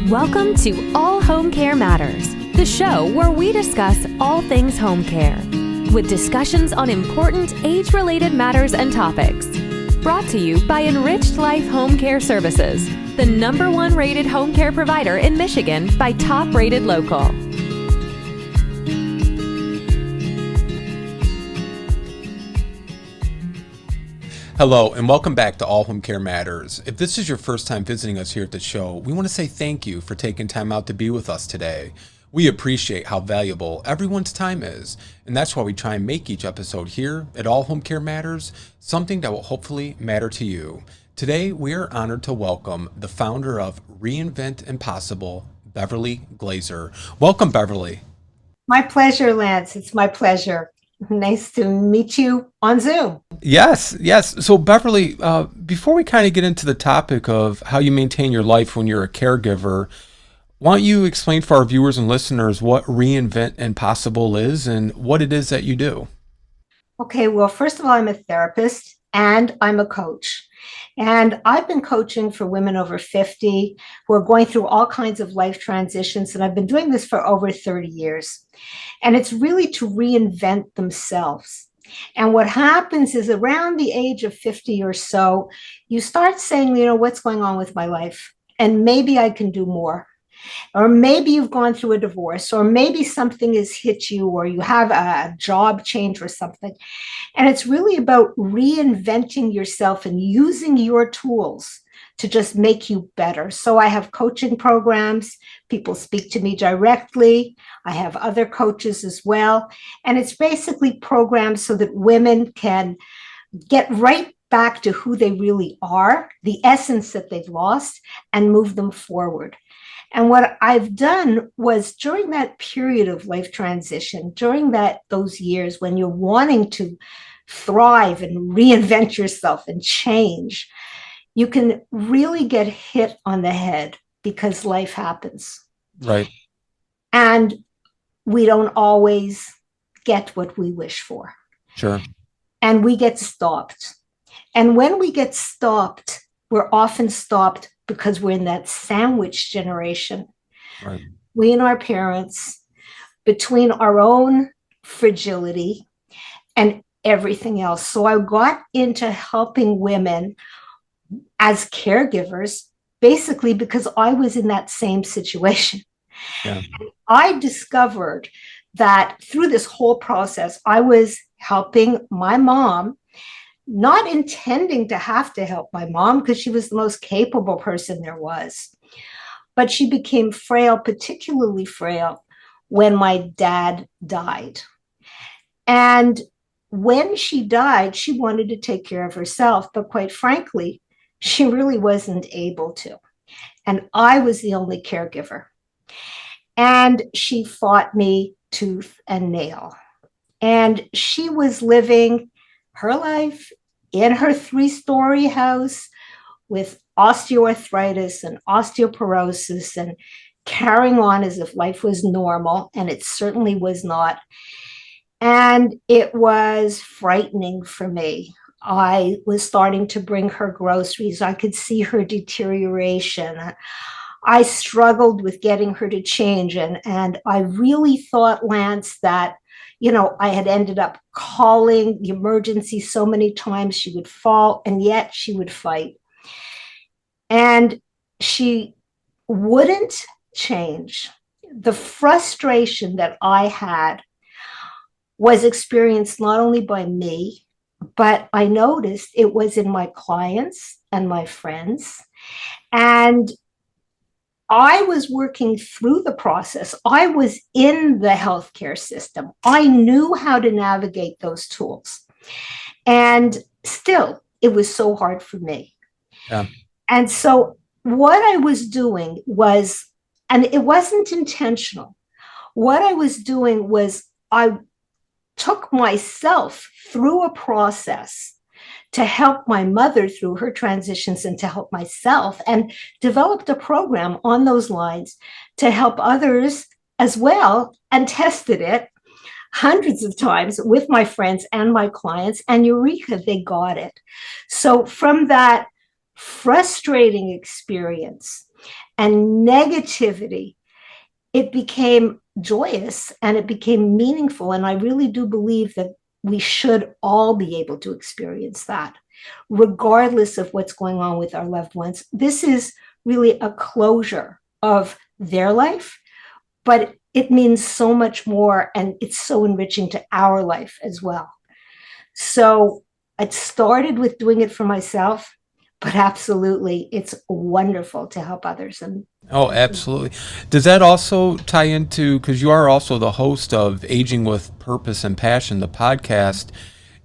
Welcome to All Home Care Matters, the show where we discuss all things home care, with discussions on important age-related matters and topics. Brought to you by Enriched Life Home Care Services, the #1 rated home care provider in Michigan by Top Rated Local. Hello, and welcome back to All Home Care Matters. If this is your first time visiting us here at the show, we want to say thank you for taking time out to be with us today. We appreciate how valuable everyone's time is, and that's why we try and make each episode here at All Home Care Matters something that will hopefully matter to you. Today, we are honored to welcome the founder of Reinvent Impossible, Beverley Glazer. Welcome, Beverley. My pleasure, Lance. It's my pleasure. Nice to meet you on Zoom. Yes. So Beverley, before we kind of get into the topic of how you maintain your life when you're a caregiver, why don't you explain for our viewers and listeners what Reinvent Impossible is and what it is that you do? Okay, well, first of all, I'm a therapist and I'm a coach. And I've been coaching for women over 50 who are going through all kinds of life transitions. And I've been doing this for over 30 years. And it's really to reinvent themselves. And what happens is around the age of 50 or so, you start saying, what's going on with my life? And maybe I can do more. Or maybe you've gone through a divorce, or maybe something has hit you, or you have a job change or something. And it's really about reinventing yourself and using your tools to just make you better. So I have coaching programs. People speak to me directly. I have other coaches as well. And it's basically programs so that women can get right back to who they really are, the essence that they've lost, and move them forward. And what I've done was during that period of life transition, during those years when you're wanting to thrive and reinvent yourself and change, you can really get hit on the head because life happens. Right. And we don't always get what we wish for. Sure. And we get stopped. And when we get stopped, we're often stopped because we're in that sandwich generation. Right. We and our parents, between our own fragility and everything else. So I got into helping women as caregivers, basically because I was in that same situation. Yeah. And I discovered that through this whole process, I was helping my mom, not intending to have to help my mom because she was the most capable person there was. But she became frail, particularly frail, when my dad died. And when she died, she wanted to take care of herself. But quite frankly, she really wasn't able to. And I was the only caregiver. And she fought me tooth and nail. And she was living her life in her 3-story house with osteoarthritis and osteoporosis and carrying on as if life was normal, and it certainly was not. And it was frightening for me. I was starting to bring her groceries. I could see her deterioration. I struggled with getting her to change. And I really thought, Lance, that I had ended up calling the emergency so many times she would fall, and yet she would fight. And she wouldn't change. The frustration that I had was experienced not only by me, but I noticed it was in my clients and my friends. And I was working through the process. I was in the healthcare system. I knew how to navigate those tools. And still, it was so hard for me. Yeah. And so what I was doing was, and it wasn't intentional, what I was doing was I took myself through a process to help my mother through her transitions and to help myself, and developed a program on those lines to help others as well, and tested it hundreds of times with my friends and my clients, and eureka, they got it. So from that frustrating experience, and negativity, it became joyous and it became meaningful. And I really do believe that we should all be able to experience that, regardless of what's going on with our loved ones. This is really a closure of their life, but it means so much more, and it's so enriching to our life as well. So it started with doing it for myself, but absolutely, it's wonderful to help others. And Oh, absolutely. Does that also tie into, because you are also the host of Aging with Purpose and Passion, the podcast,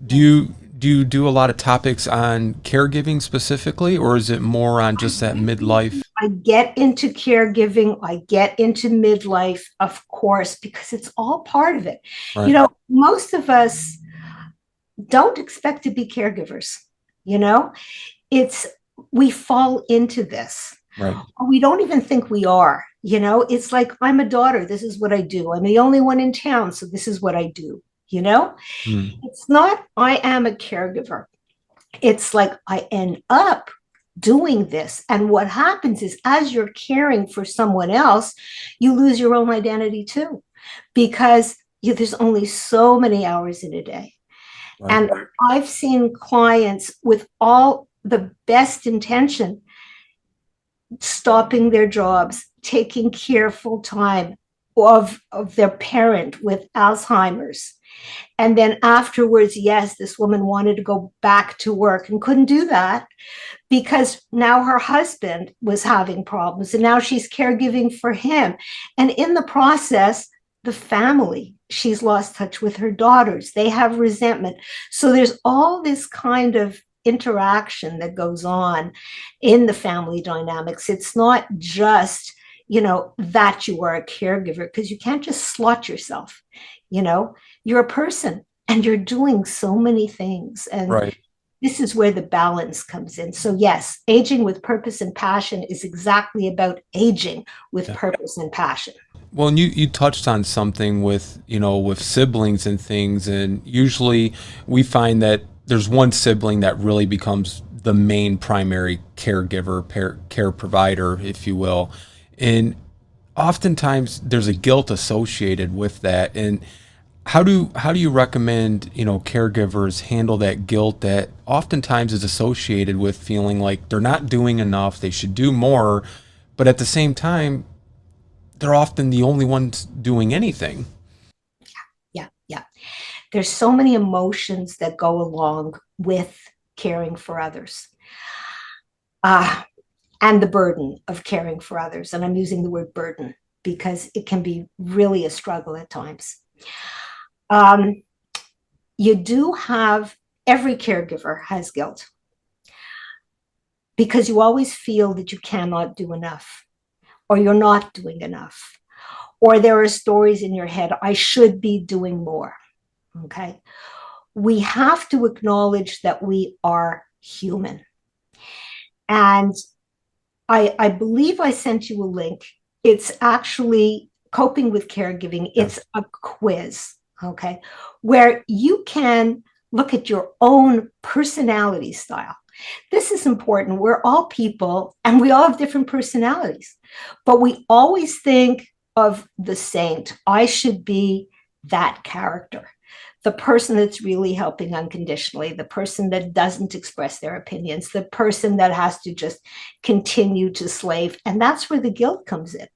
do you do a lot of topics on caregiving specifically, or is it more on just that midlife? I get into caregiving, I get into midlife, of course, because it's all part of it. Right. Most of us don't expect to be caregivers. It's we fall into this. Right. We don't even think we are. It's like, I'm a daughter, this is what I do. I'm the only one in town, so this is what I do. It's not I am a caregiver. It's like I end up doing this. And what happens is, as you're caring for someone else, you lose your own identity too, because there's only so many hours in a day. Right. And I've seen clients with all the best intention stopping their jobs, taking care full time of their parent with Alzheimer's. And then afterwards, yes, this woman wanted to go back to work and couldn't do that because now her husband was having problems and now she's caregiving for him. And in the process, the family, she's lost touch with her daughters. They have resentment. So there's all this kind of interaction that goes on in the family dynamics. It's not just, that you are a caregiver, because you can't just slot yourself. You're a person and you're doing so many things. And Right. this is where the balance comes in. So yes, aging with purpose and passion is exactly about aging with purpose and passion. Well, and you touched on something with, with siblings and things, and usually we find that there's one sibling that really becomes the main primary caregiver, care provider, if you will. And oftentimes there's a guilt associated with that. And how do you recommend, caregivers handle that guilt that oftentimes is associated with feeling like they're not doing enough, they should do more, but at the same time, they're often the only ones doing anything? Yeah. There's so many emotions that go along with caring for others. And the burden of caring for others. And I'm using the word burden because it can be really a struggle at times. You do have, every caregiver has guilt because you always feel that you cannot do enough, or you're not doing enough, or there are stories in your head, I should be doing more. Okay. We have to acknowledge that we are human. And I believe I sent you a link. It's actually Coping with Caregiving. It's a quiz, okay, where you can look at your own personality style. This is important. We're all people and we all have different personalities, but we always think of the saint. I should be that character, the person that's really helping unconditionally, the person that doesn't express their opinions, the person that has to just continue to slave. And that's where the guilt comes in,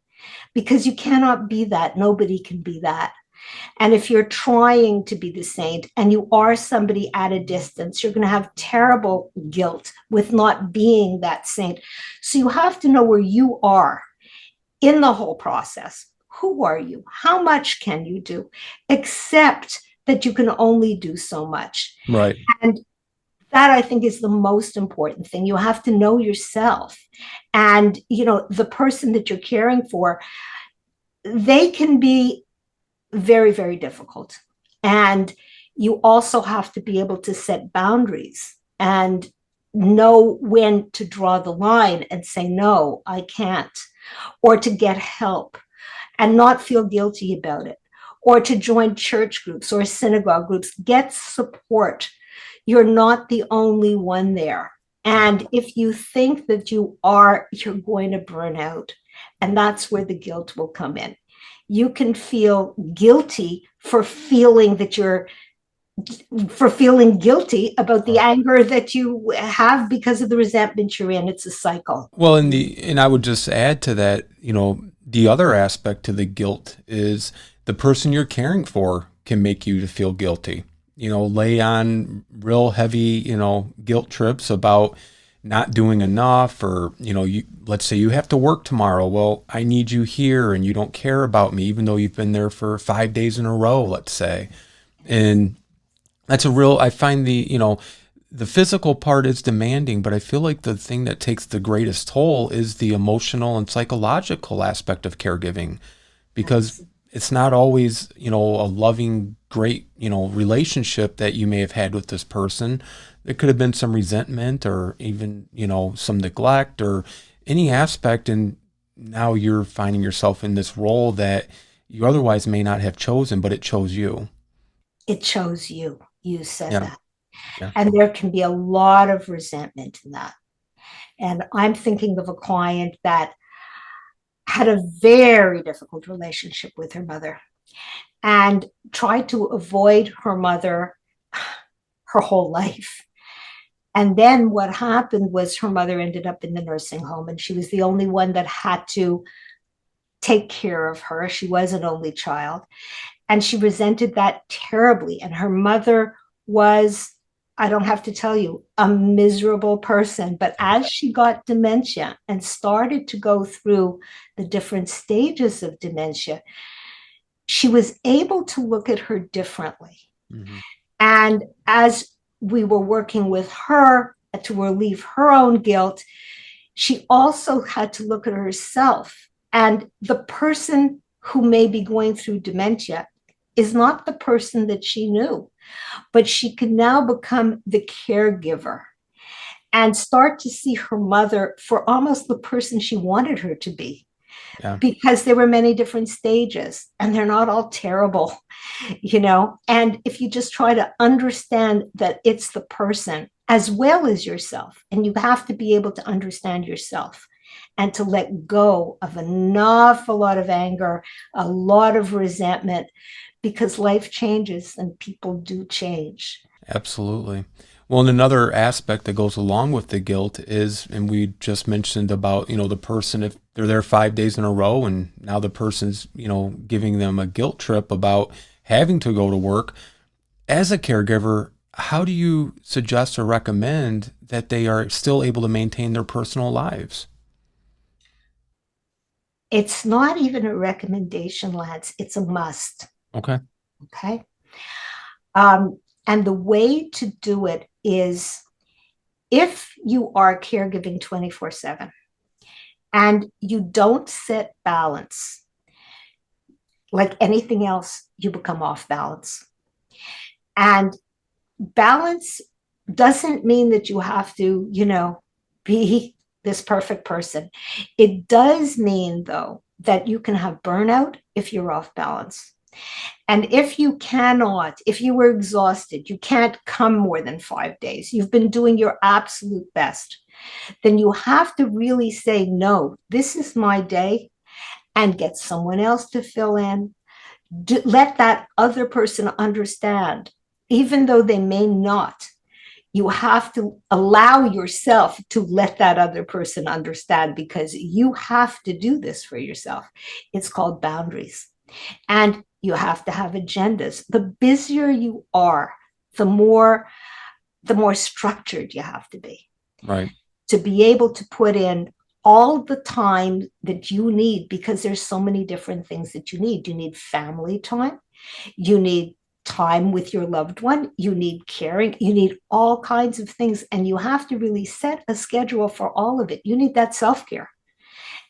because you cannot be that. Nobody can be that. And if you're trying to be the saint and you are somebody at a distance, you're going to have terrible guilt with not being that saint. So you have to know where you are in the whole process. Who are you? How much can you do? Accept that you can only do so much. Right. And that, I think, is the most important thing. You have to know yourself. And, the person that you're caring for, they can be very, very difficult. And you also have to be able to set boundaries and know when to draw the line and say, no, I can't, or to get help and not feel guilty about it, or to join church groups or synagogue groups. Get support. You're not the only one there. And if you think that you are, you're going to burn out. And that's where the guilt will come in. You can feel guilty for feeling that you're for feeling guilty about the anger that you have because of the resentment you're in. It's a cycle. Well, and I would just add to that, the other aspect to the guilt is the person you're caring for can make you to feel guilty. Lay on real heavy, guilt trips about not doing enough, or let's say you have to work tomorrow. Well, I need you here and you don't care about me, even though you've been there for 5 days in a row, let's say. And that's I find the physical part is demanding, but I feel like the thing that takes the greatest toll is the emotional and psychological aspect of caregiving, because it's not always, a loving, great, relationship that you may have had with this person. There could have been some resentment or even, some neglect or any aspect. And now you're finding yourself in this role that you otherwise may not have chosen, but it chose you. It chose you. You said Yeah. that. Yeah. And there can be a lot of resentment in that. And I'm thinking of a client that had a very difficult relationship with her mother and tried to avoid her mother her whole life. And then what happened was her mother ended up in the nursing home, and she was the only one that had to take care of her. She was an only child, and she resented that terribly. And her mother was, I don't have to tell you, a miserable person. But as she got dementia and started to go through the different stages of dementia, she was able to look at her differently. Mm-hmm. And as we were working with her to relieve her own guilt, she also had to look at herself. And the person who may be going through dementia is not the person that she knew, but she could now become the caregiver and start to see her mother for almost the person she wanted her to be. Yeah. Because there were many different stages and they're not all terrible, and if you just try to understand that it's the person as well as yourself, and you have to be able to understand yourself and to let go of an awful lot of anger, a lot of resentment, because life changes and people do change. Absolutely. Well, and another aspect that goes along with the guilt is, and we just mentioned about, the person, if they're there 5 days in a row and now the person's, giving them a guilt trip about having to go to work. As a caregiver, how do you suggest or recommend that they are still able to maintain their personal lives? It's not even a recommendation, Lance. It's a must. Okay. And the way to do it is, if you are caregiving 24/7 and you don't set balance, like anything else, you become off balance. And balance doesn't mean that you have to, be this perfect person. It does mean, though, that you can have burnout if you're off balance. And if you were exhausted, you can't come more than 5 days, you've been doing your absolute best, then you have to really say, no, this is my day, and get someone else to fill in. Let that other person understand, even though they may not. You have to allow yourself to let that other person understand, because you have to do this for yourself. It's called boundaries. And you have to have agendas. The busier you are, the more structured you have to be. Right. To be able to put in all the time that you need, because there's so many different things that you need. You need family time. You need time with your loved one. You need caring. You need all kinds of things. And you have to really set a schedule for all of it. You need that self-care.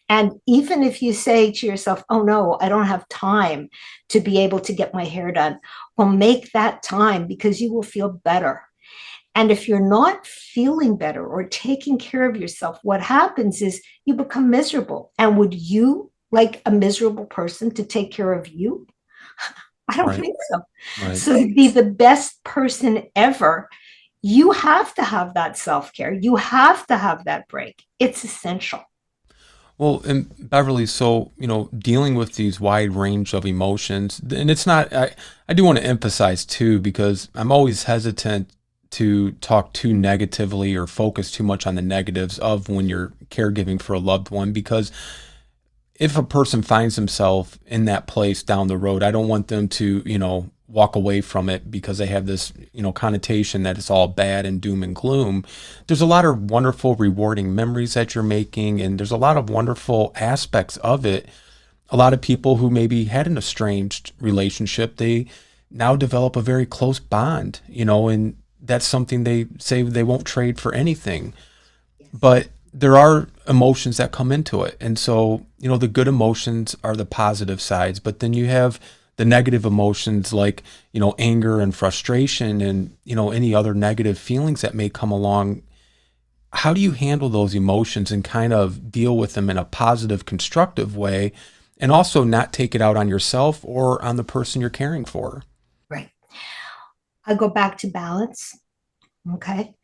And even if you say to yourself, oh no, I don't have time to be able to get my hair done, well, make that time, because you will feel better. And if you're not feeling better or taking care of yourself, what happens is you become miserable. And would you like a miserable person to take care of you? I don't think so. Right. So to be the best person ever, You have to have that self-care. You have to have that break. It's essential. Well, and Beverly, so, dealing with these wide range of emotions, and it's not, I do want to emphasize too, because I'm always hesitant to talk too negatively or focus too much on the negatives of when you're caregiving for a loved one, because if a person finds himself in that place down the road, I don't want them to, walk away from it because they have this, connotation that it's all bad and doom and gloom. There's a lot of wonderful, rewarding memories that you're making, and there's a lot of wonderful aspects of it. A lot of people who maybe had an estranged relationship, they now develop a very close bond, and that's something they say they won't trade for anything. But there are emotions that come into it. And so, the good emotions are the positive sides, but then you have the negative emotions like, anger and frustration and, any other negative feelings that may come along. How do you handle those emotions and kind of deal with them in a positive, constructive way, and also not take it out on yourself or on the person you're caring for? Right. I go back to balance. Okay.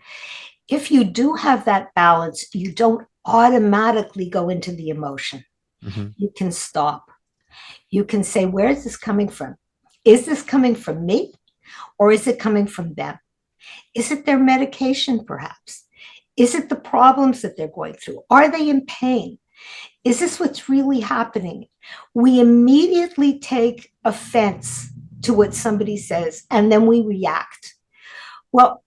If you do have that balance, you don't automatically go into the emotion. Mm-hmm. You can stop. You can say, where is this coming from? Is this coming from me, or is it coming from them? Is it their medication, perhaps? Is it the problems that they're going through? Are they in pain? Is this what's really happening? We immediately take offense to what somebody says, and then we react. Well,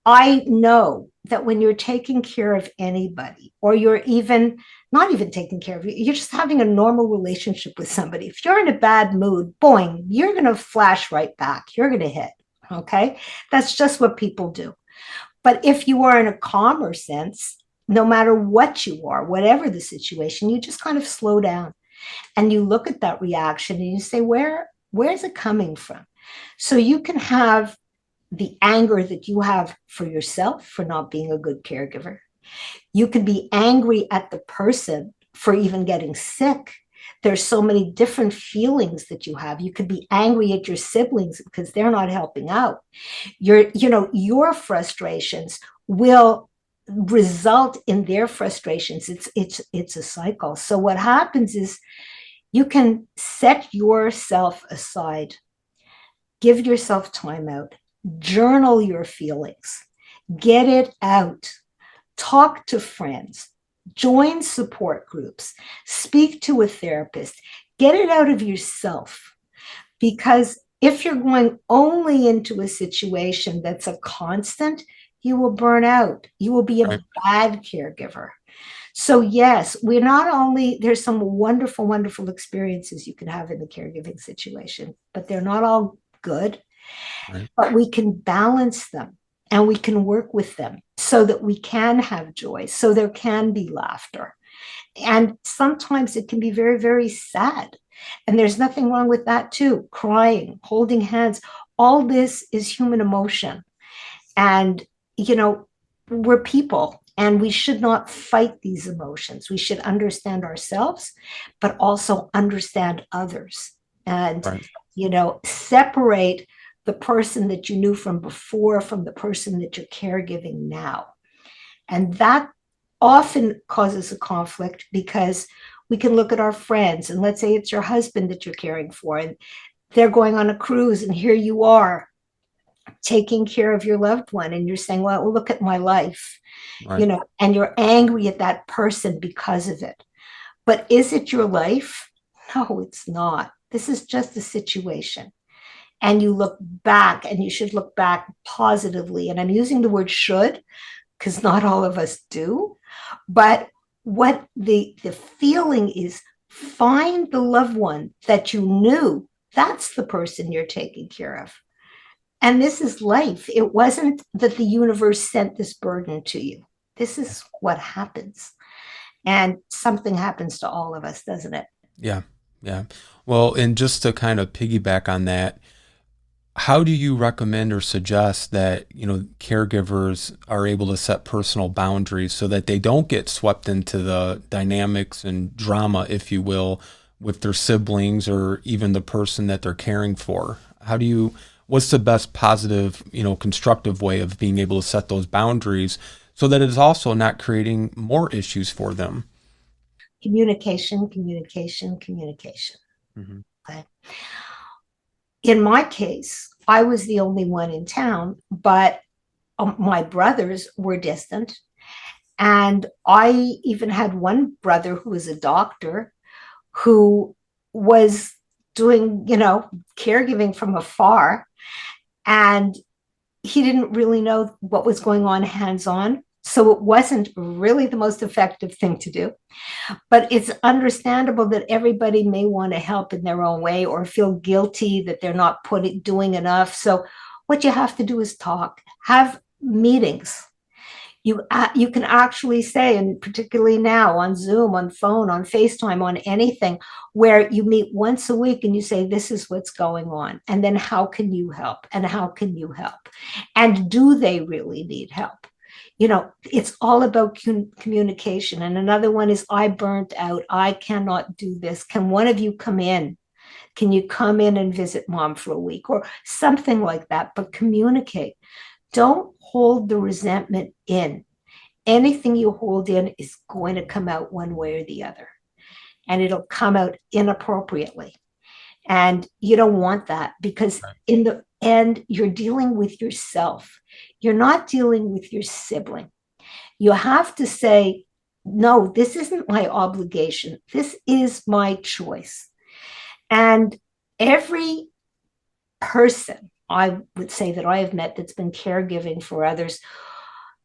I know that when you're taking care of anybody, or you're even not even taking care of you, you're just having a normal relationship with somebody. If you're in a bad mood, boing, you're going to flash right back. You're going to hit. Okay. That's just what people do. But if you are in a calmer sense, no matter what you are, whatever the situation, you just kind of slow down and you look at that reaction and you say, where's it coming from? So you can have the anger that you have for yourself for not being a good caregiver. You can be angry at the person for even getting sick. There's so many different feelings that you have. You could be angry at your siblings because they're not helping out. Your frustrations will result in their frustrations. It's a cycle. So what happens is you can set yourself aside, give yourself time out, journal your feelings, get it out, talk to friends, join support groups, speak to a therapist, get it out of yourself. Because if you're going only into a situation that's a constant, you will burn out. You will be a bad caregiver. So yes, there's some wonderful, wonderful experiences you can have in the caregiving situation, but they're not all good. Right. But we can balance them and we can work with them so that we can have joy, so there can be laughter. And sometimes it can be very, very sad. And there's nothing wrong with that too. Crying, holding hands, all this is human emotion. And, we're people and we should not fight these emotions. We should understand ourselves, but also understand others and, separate the person that you knew from before from the person that you're caregiving now. And that often causes a conflict because we can look at our friends and let's say it's your husband that you're caring for and they're going on a cruise and here you are taking care of your loved one and you're saying, well, look at my life, and you're angry at that person because of it. But is it your life? No, it's not. This is just a situation. And you look back and you should look back positively. And I'm using the word should because not all of us do. But what the feeling is, find the loved one that you knew. That's the person you're taking care of. And this is life. It wasn't that the universe sent this burden to you. This is what happens. And something happens to all of us, doesn't it? Yeah. Yeah. Well, and just to kind of piggyback on that, how do you recommend or suggest that, caregivers are able to set personal boundaries so that they don't get swept into the dynamics and drama, if you will, with their siblings or even the person that they're caring for? what's the best positive, constructive way of being able to set those boundaries so that it's also not creating more issues for them? Communication, communication, communication. Mm-hmm. Okay. In my case, I was the only one in town, but my brothers were distant. And I even had one brother who was a doctor who was doing, caregiving from afar. And he didn't really know what was going on hands-on. So it wasn't really the most effective thing to do. But it's understandable that everybody may want to help in their own way or feel guilty that they're not doing enough. So what you have to do is talk, have meetings. You can actually say, and particularly now on Zoom, on phone, on FaceTime, on anything, where you meet once a week and you say, this is what's going on. And then how can you help? And how can you help? And do they really need help? It's all about communication. And another one is, I burnt out. I cannot do this. Can one of you come in? Can you come in and visit mom for a week or something like that? But communicate. Don't hold the resentment in. Anything you hold in is going to come out one way or the other. And it'll come out inappropriately. And you don't want that, because in the end, you're dealing with yourself. You're not dealing with your sibling. You have to say, no, this isn't my obligation. This is my choice. And every person I would say that I have met that's been caregiving for others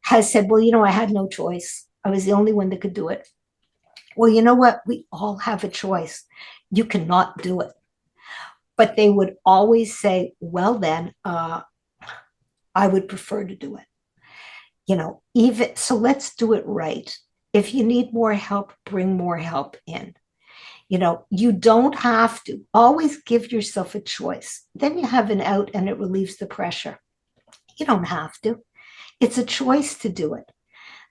has said, well, I had no choice. I was the only one that could do it. Well, you know what? We all have a choice. You cannot do it. But they would always say, well, then I would prefer to do it. Even so, let's do it right. If you need more help, bring more help in. You don't have to. Always give yourself a choice. Then you have an out and it relieves the pressure. You don't have to. It's a choice to do it.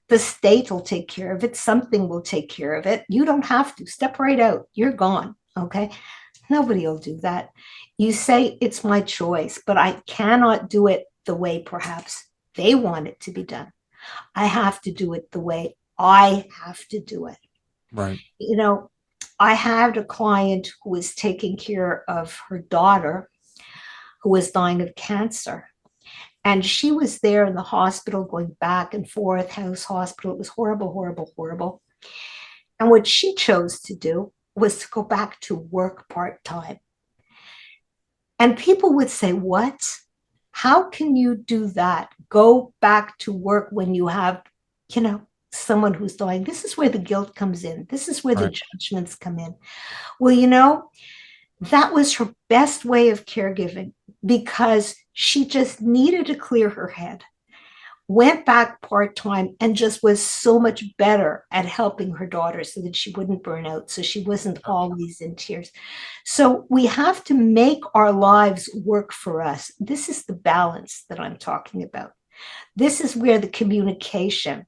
The state will take care of it. Something will take care of it. You don't have to. Step right out. You're gone. Okay. Nobody will do that. You say, it's my choice, but I cannot do it the way perhaps they want it to be done. I have to do it the way I have to do it. Right. I had a client who was taking care of her daughter who was dying of cancer. And she was there in the hospital going back and forth, house, hospital. It was horrible, horrible, horrible. And what she chose to do was to go back to work part-time. And people would say, what? How can you do that? Go back to work when you have, someone who's dying. This is where the guilt comes in. This is where the judgments come in. Well, that was her best way of caregiving, because she just needed to clear her head, went back part-time, and just was so much better at helping her daughter so that she wouldn't burn out, so she wasn't always in tears. So we have to make our lives work for us. This is the balance that I'm talking about. This is where the communication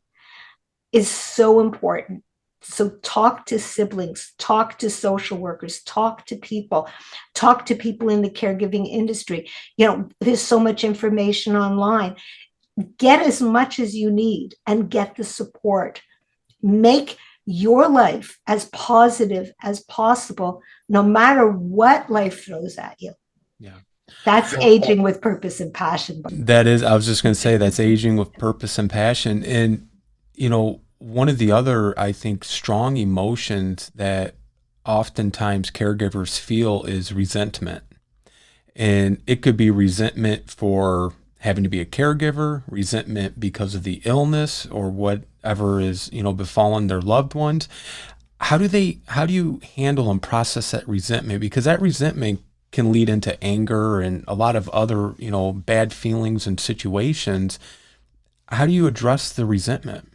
is so important. So talk to siblings, talk to social workers, talk to people in the caregiving industry. There's so much information online. Get as much as you need and get the support. Make your life as positive as possible, no matter what life throws at you. Yeah. That's aging with purpose and passion. That is, I was just going to say, that's aging with purpose and passion. And, one of the other, I think, strong emotions that oftentimes caregivers feel is resentment. And it could be resentment for having to be a caregiver, resentment because of the illness or whatever is, befallen their loved ones. How do you handle and process that resentment? Because that resentment can lead into anger and a lot of other, bad feelings and situations. How do you address the resentment?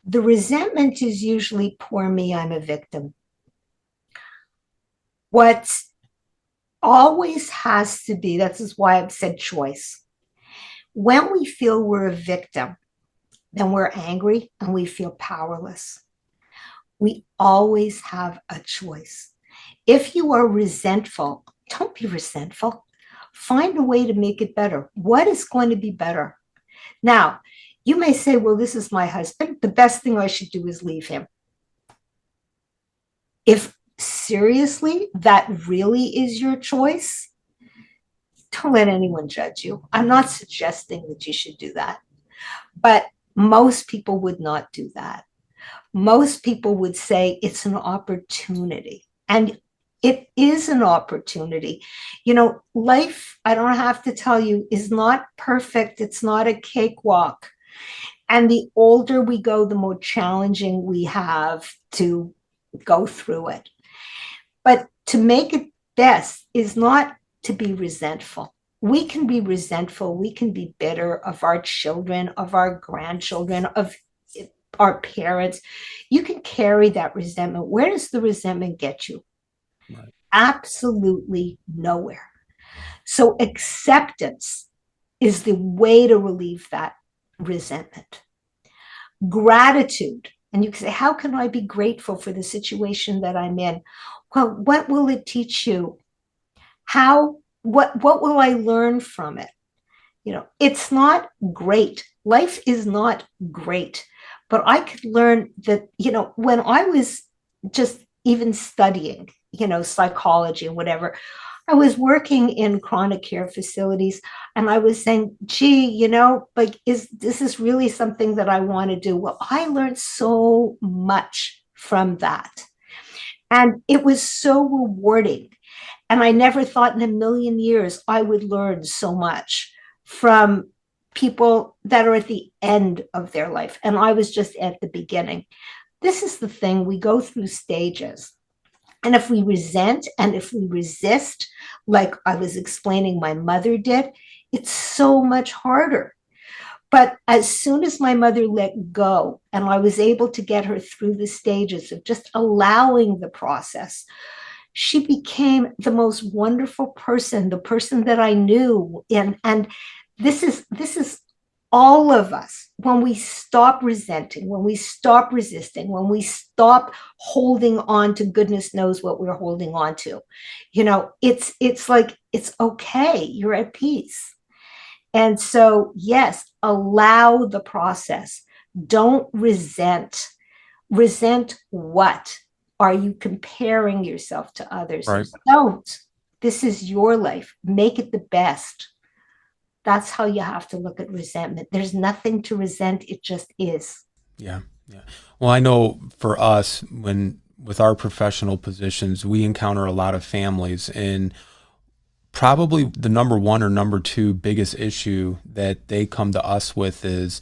The resentment is usually, poor me, I'm a victim. What always has to be, this is why I've said choice. When we feel we're a victim, then we're angry and we feel powerless. We always have a choice. If you are resentful, don't be resentful. Find a way to make it better. What is going to be better? Now, you may say, well, this is my husband. The best thing I should do is leave him. If seriously, that really is your choice, don't let anyone judge you. I'm not suggesting that you should do that, but most people would not do that. Most people would say it's an opportunity, and it is an opportunity. Life, I don't have to tell you, is not perfect. It's not a cakewalk. And the older we go, the more challenging we have to go through it. But to make it best is not to be resentful. We can be resentful. We can be bitter of our children, of our grandchildren, of our parents. You can carry that resentment. Where does the resentment get you? Right. Absolutely nowhere. So acceptance is the way to relieve that resentment. Gratitude. And you can say, how can I be grateful for the situation that I'm in? Well, what will it teach you? What will I learn from it? It's not great. Life is not great. But I could learn that, when I was just even studying, psychology and whatever, I was working in chronic care facilities, and I was saying, gee, is this really something that I want to do? Well, I learned so much from that. And it was so rewarding. And I never thought in a million years I would learn so much from people that are at the end of their life. And I was just at the beginning. This is the thing, we go through stages. And if we resent and if we resist, like I was explaining my mother did, it's so much harder. But as soon as my mother let go and I was able to get her through the stages of just allowing the process, she became the most wonderful person, the person that I knew. And this is all of us. When we stop resenting, when we stop resisting, when we stop holding on to goodness knows what we're holding on to, it's like, it's okay. You're at peace. And so, yes, allow the process. Don't resent. Resent what? Are you comparing yourself to others? Right. Don't. This is your life. Make it the best. That's how you have to look at resentment. There's nothing to resent. It just is. Yeah. Well, I know for us, with our professional positions, we encounter a lot of families, and probably the number one or number two biggest issue that they come to us with is,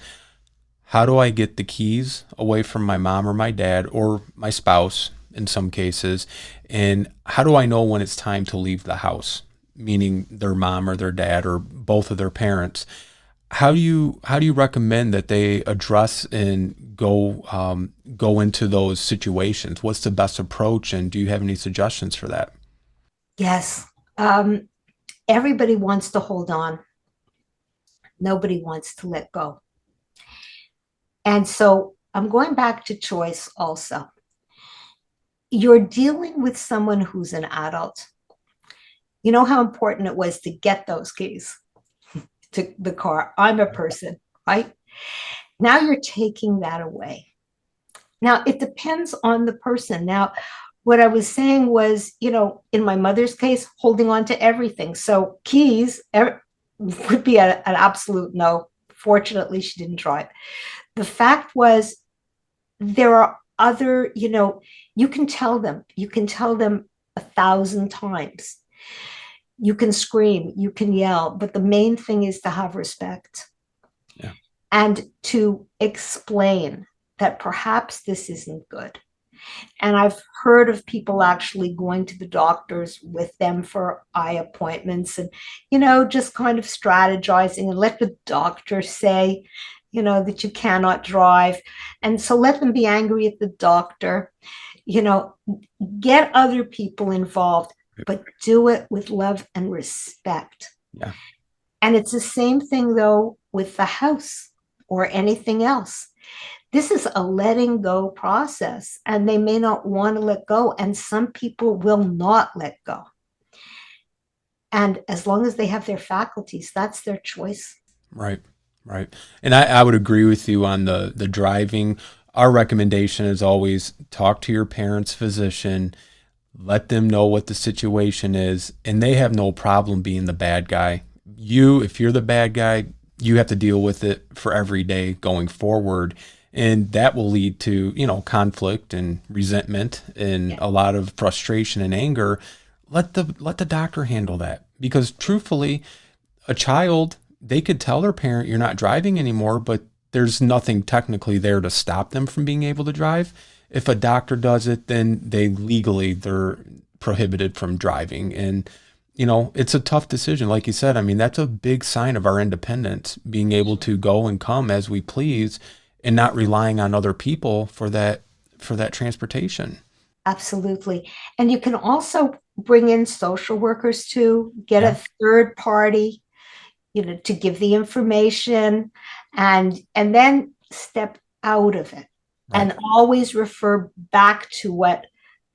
how do I get the keys away from my mom or my dad or my spouse in some cases? And how do I know when it's time to leave the house? Meaning their mom or their dad or both of their parents. How do you recommend that they address and go into those situations? What's the best approach, and do you have any suggestions for that? Yes. Everybody wants to hold on. Nobody wants to let go. And so I'm going back to choice also. You're dealing with someone who's an adult. You know how important it was to get those keys to the car. I'm a person, right? Now you're taking that away. Now it depends on the person. Now, what I was saying was, in my mother's case, holding on to everything. So keys would be an absolute no. Fortunately, she didn't drive. The fact was, there are other, you can tell them 1,000 times. You can scream, you can yell, but the main thing is to have respect. Yeah. And to explain that perhaps this isn't good. And I've heard of people actually going to the doctors with them for eye appointments and, just kind of strategizing, and let the doctor say, that you cannot drive. And so let them be angry at the doctor, get other people involved, but do it with love and respect. Yeah. And it's the same thing, though, with the house or anything else. This is a letting go process, and they may not want to let go, and some people will not let go. And as long as they have their faculties, that's their choice. Right, right. And I would agree with you on the driving. Our recommendation is always talk to your parents' physician, let them know what the situation is, and they have no problem being the bad guy. If you're the bad guy, you have to deal with it for every day going forward. And that will lead to, conflict and resentment and a lot of frustration and anger. Let the doctor handle that. Because truthfully, a child, they could tell their parent you're not driving anymore, but there's nothing technically there to stop them from being able to drive. If a doctor does it, then they're prohibited from driving. And, it's a tough decision. Like you said, I mean, that's a big sign of our independence, being able to go and come as we please and not relying on other people for that transportation. Absolutely. And you can also bring in social workers to get Yeah. a third party, to give the information and then step out of it Right. and always refer back to what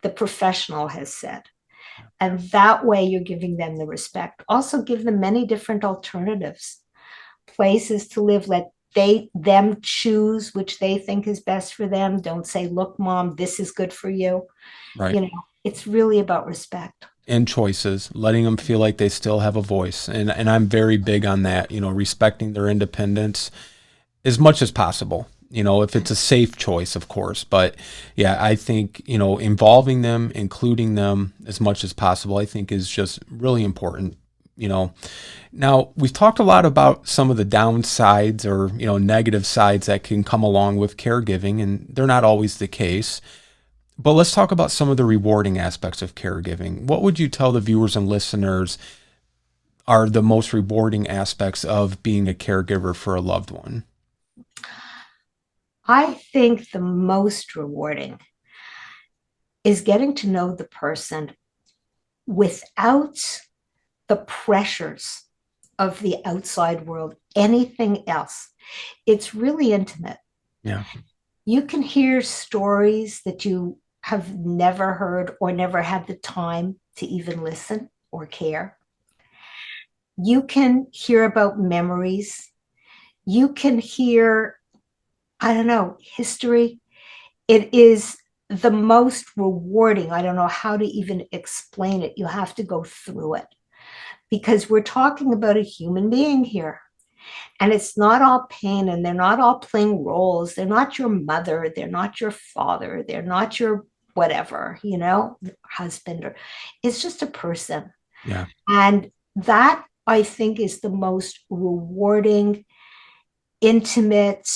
the professional has said. And that way you're giving them the respect. Also give them many different alternatives, places to live. Let them choose which they think is best for them. Don't say, look, mom, this is good for you. Right. It's really about respect. And choices, letting them feel like they still have a voice. And I'm very big on that, respecting their independence as much as possible. If it's a safe choice, of course. But yeah, I think, involving them, including them as much as possible, I think is just really important. Now we've talked a lot about some of the downsides or, negative sides that can come along with caregiving, and they're not always the case. But let's talk about some of the rewarding aspects of caregiving. What would you tell the viewers and listeners are the most rewarding aspects of being a caregiver for a loved one? I think the most rewarding is getting to know the person without the pressures of the outside world, anything else. It's really intimate. Yeah. You can hear stories that you have never heard or never had the time to even listen or care. You can hear about memories. You can hear, I don't know, history. It is the most rewarding. I don't know how to even explain it. You have to go through it because we're talking about a human being here. And it's not all pain, and they're not all playing roles. They're not your mother. They're not your father. They're not your whatever, husband. Or it's just a person. Yeah. And that, I think, is the most rewarding, intimate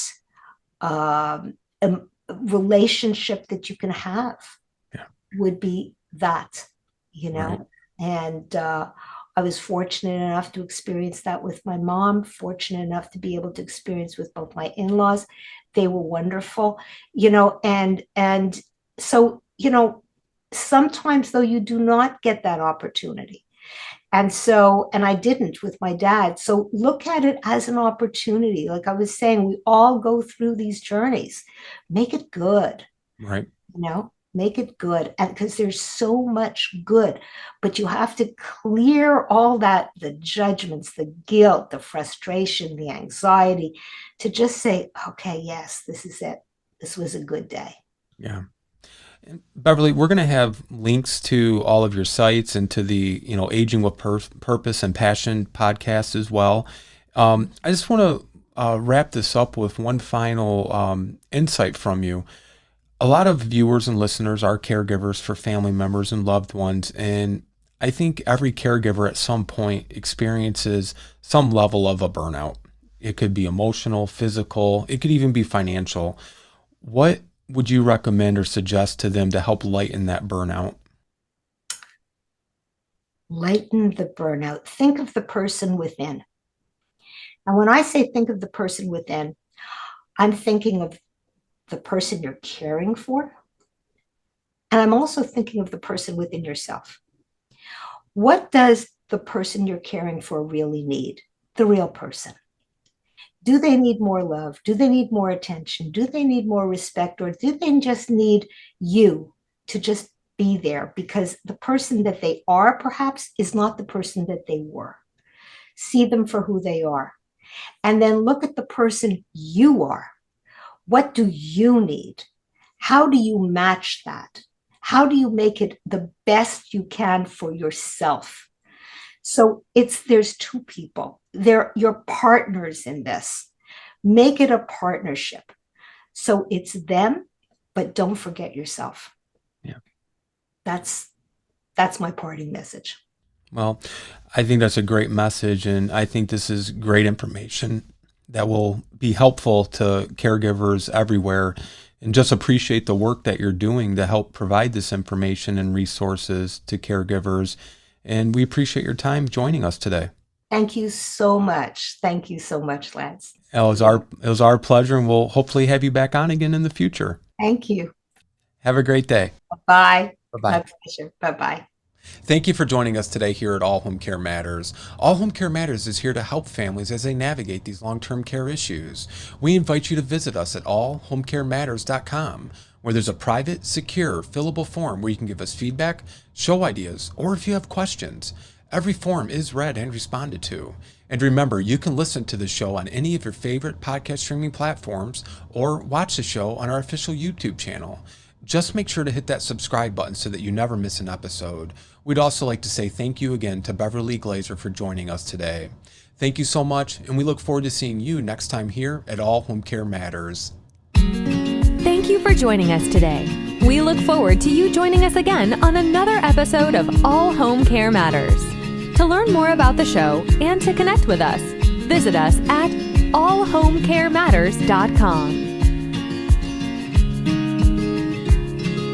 relationship that you can have. Yeah. Would be that, Right. And I was fortunate enough to experience that with my mom, fortunate enough to be able to experience with both my in-laws. They were wonderful, and so, sometimes though you do not get that opportunity. And I didn't with my dad. So look at it as an opportunity. Like I was saying, we all go through these journeys. Make it good, Right. make it good. And because there's so much good, but you have to clear all that, the judgments, the guilt, the frustration, the anxiety, to just say, okay, yes, this is it. This was a good day. Yeah. And Beverly, we're going to have links to all of your sites and to the, Aging with Purpose and Passion podcast as well. I just want to wrap this up with one final insight from you. A lot of viewers and listeners are caregivers for family members and loved ones. And I think every caregiver at some point experiences some level of a burnout. It could be emotional, physical, it could even be financial. What would you recommend or suggest to them to help lighten that burnout? Lighten the burnout. Think of the person within. And when I say think of the person within, I'm thinking of the person you're caring for. And I'm also thinking of the person within yourself. What does the person you're caring for really need? The real person. Do they need more love? Do they need more attention? Do they need more respect? Or do they just need you to just be there, because the person that they are perhaps is not the person that they were. See them for who they are. And then look at the person you are. What do you need? How do you match that? How do you make it the best you can for yourself? So there's two people. They're your partners in this. Make it a partnership. So it's them, but don't forget yourself. Yeah. That's my parting message. Well, I think that's a great message, and I think this is great information that will be helpful to caregivers everywhere, and just appreciate the work that you're doing to help provide this information and resources to caregivers. And we appreciate your time joining us today. Thank you so much. Thank you so much, Lance. It was our pleasure, and we'll hopefully have you back on again in the future. Thank you. Have a great day. Bye. Bye-bye. My pleasure. Bye-bye. Thank you for joining us today here at All Home Care Matters. All Home Care Matters is here to help families as they navigate these long-term care issues. We invite you to visit us at allhomecarematters.com, where there's a private, secure, fillable form where you can give us feedback, show ideas, or if you have questions. Every form is read and responded to. And remember, you can listen to the show on any of your favorite podcast streaming platforms or watch the show on our official YouTube channel. Just make sure to hit that subscribe button so that you never miss an episode. We'd also like to say thank you again to Beverley Glazer for joining us today. Thank you so much, and we look forward to seeing you next time here at All Home Care Matters. Thank you for joining us today. We look forward to you joining us again on another episode of All Home Care Matters. To learn more about the show and to connect with us, visit us at allhomecarematters.com.